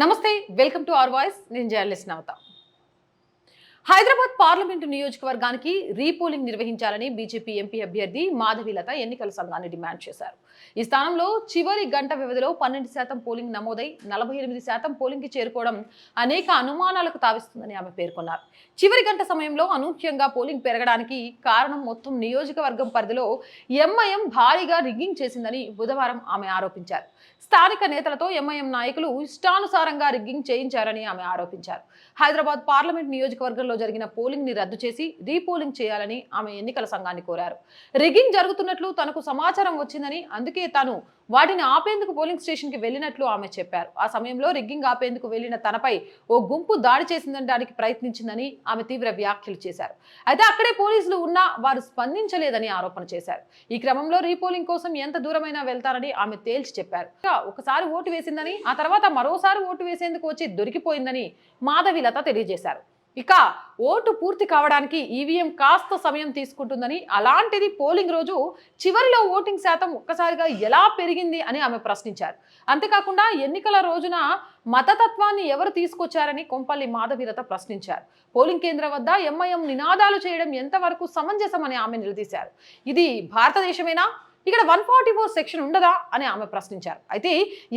నమస్తే welcome to our voice నేను journalist నవత Hyderabad parliament నియోజకవర్గానికి రీపోలింగ్ నిర్వహించాలని బీజేపీ ఎంపీ అభ్యర్థి మాధవీలత ఎన్నికల సంఘాన్ని డిమాండ్ చేశారు. ఈ స్థానంలో చివరి గంట వ్యవధిలో 12% పోలింగ్ నమోదై 48% పోలింగ్ కి చేరుకోవడం అనేక అనుమానాలకు తావిస్తుందని ఆమె పేర్కొన్నారు. చివరి గంట సమయంలో అనూహ్యంగా పోలింగ్ పెరగడానికి కారణం మొత్తం నియోజకవర్గం పరిధిలో ఎంఐఎం భారీగా రిగ్గింగ్ చేసిందని బుధవారం ఆమె ఆరోపించారు. స్థానిక నేతలతో ఎంఐఎం నాయకులు ఇష్టానుసారంగా రిగ్గింగ్ చేయించారని ఆమె ఆరోపించారు. హైదరాబాద్ పార్లమెంట్ నియోజకవర్గంలో జరిగిన పోలింగ్ ని రద్దు చేసి రీపోలింగ్ చేయాలని ఆమె ఎన్నికల సంఘాన్ని కోరారు. రిగ్గింగ్ జరుగుతున్నట్లు తనకు సమాచారం వచ్చిందని, అందుకే తాను వాటిని ఆపేందుకు పోలింగ్ స్టేషన్ కి వెళ్లినట్లు ఆమె చెప్పారు. ఆ సమయంలో రిగ్గింగ్ ఆపేందుకు వెళ్లిన తనపై ఓ గుంపు దాడి చేసిందనడానికి ప్రయత్నించిందని ఆమె తీవ్ర వ్యాఖ్యలు చేశారు. అయితే అక్కడే పోలీసులు ఉన్నా వారు స్పందించలేదని ఆరోపణ చేశారు. ఈ క్రమంలో రీపోలింగ్ కోసం ఎంత దూరమైనా వెళ్తారని ఆమె తేల్చి చెప్పారు. ఒకసారి ఓటు వేసిందని, ఆ తర్వాత మరోసారి ఓటు వేసేందుకు వచ్చి దొరికిపోయిందని మాధవీలత తెలియజేశారు. ఇక ఓటు పూర్తి కావడానికి ఈవీఎం కాస్త సమయం తీసుకుంటుందని, అలాంటిది పోలింగ్ రోజు చివరిలో ఓటింగ్ శాతం ఒక్కసారిగా ఎలా పెరిగింది అని ఆమె ప్రశ్నించారు. అంతేకాకుండా ఎన్నికల రోజున మతతత్వాన్ని ఎవరు తీసుకొచ్చారని కొంపల్లి మాధవీలత ప్రశ్నించారు. పోలింగ్ కేంద్రం వద్ద ఎంఐఎం నినాదాలు చేయడం ఎంతవరకు సమంజసమని ఆమె నిలదీశారు. ఇది భారతదేశమేనా, ఇక్కడ 144 సెక్షన్ ఉండదా అని ఆమె ప్రశ్నించారు. అయితే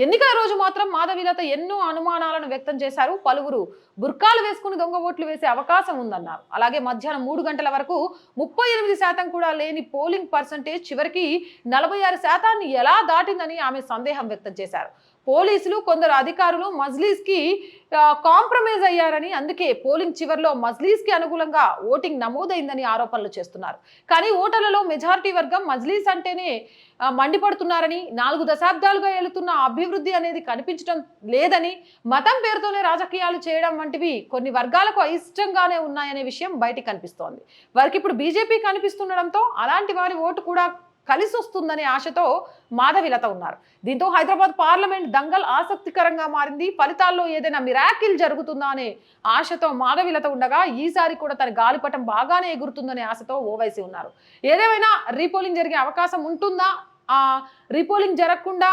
ఎన్నికల రోజు మాత్రం మాధవీలత ఎన్నో అనుమానాలను వ్యక్తం చేశారు. పలువురు బుర్కాలు వేసుకుని దొంగ ఓట్లు వేసే అవకాశం ఉందన్నారు. అలాగే మధ్యాహ్నం 3 గంటల వరకు 38% కూడా లేని పోలింగ్ పర్సంటేజ్ చివరికి 46% ఎలా దాటిందని ఆమె సందేహం వ్యక్తం చేశారు. పోలీసులు కొందరు అధికారులు మజ్లీస్ కి కాంప్రమైజ్ అయ్యారని, అందుకే పోలింగ్ చివరిలో మజ్లీస్ కి అనుకూలంగా ఓటింగ్ నమోదైందని ఆరోపణలు చేస్తున్నారు. కానీ ఓటర్లలో మెజారిటీ వర్గం మజ్లీస్ అంటేనే మండిపడుతున్నారని, 4 దశాబ్దాలుగా ఏలుతున్న అభివృద్ధి అనేది కనిపించడం లేదని, మతం పేరుతోనే రాజకీయాలు చేయడం వంటివి కొన్ని వర్గాలకు అయిష్టంగానే ఉన్నాయనే విషయం బయటికి కనిపిస్తోంది. వారికి ఇప్పుడు బీజేపీ కనిపిస్తుండడంతో అలాంటి వారి ఓటు కూడా కలిసి వస్తుందనే ఆశతో మాధవీలత ఉన్నారు. దీంతో హైదరాబాద్ పార్లమెంట్ దంగల్ ఆసక్తికరంగా మారింది. ఫలితాల్లో ఏదైనా మిరాకిల్ జరుగుతుందా అనే ఆశతో మాధవీలత ఉండగా, ఈసారి కూడా తన గాలిపటం బాగానే ఎగురుతుందనే ఆశతో ఓవైసీ ఉన్నారు. ఏదేమైనా రీపోలింగ్ జరిగే అవకాశం ఉంటుందా, రీపోలింగ్ జరగకుండా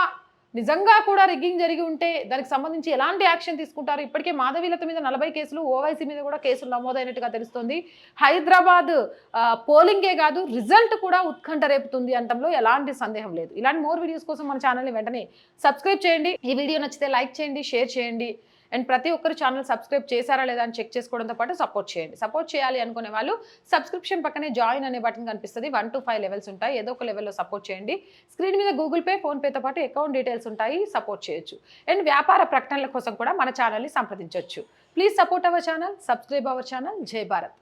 నిజంగా కూడా రిగ్గింగ్ జరిగి ఉంటే దానికి సంబంధించి ఎలాంటి యాక్షన్ తీసుకుంటారు? ఇప్పటికే మాధవీలత మీద 40 కేసులు, ఓవైసీ మీద కూడా కేసులు నమోదైనట్టుగా తెలుస్తోంది. హైదరాబాద్ పోలింగే కాదు, రిజల్ట్ కూడా ఉత్కంఠ రేపుతుంది అనడంలో ఎలాంటి సందేహం లేదు. ఇలాంటి మోర్ వీడియోస్ కోసం మన ఛానల్ని వెంటనే సబ్స్క్రైబ్ చేయండి. ఈ వీడియో నచ్చితే లైక్ చేయండి, షేర్ చేయండి. అండ్ ప్రతి ఒక్కరు ఛానల్ సబ్స్క్రైబ్ చేశారా లేదా అని చెక్ చేసుకోవడంతో పాటు సపోర్ట్ చేయండి. సపోర్ట్ చేయాలి అనుకునే వాళ్ళు సబ్స్క్రిప్షన్ పక్కనే జాయిన్ అనే బటన్ కనిపిస్తుంది. 1 to 5 లెవెల్స్ ఉంటాయి. ఏదో ఒక లెవెల్లో సపోర్ట్ చేయండి. స్క్రీన్ మీద గూగుల్ పే, ఫోన్ పేతో పాటు అకౌంట్ డీటెయిల్స్ ఉంటాయి, సపోర్ట్ చేయొచ్చు. అండ్ వ్యాపార ప్రకటనల కోసం కూడా మన ఛానల్ని సంప్రదించవచ్చు. Please support our channel, subscribe our channel. జై భారత్.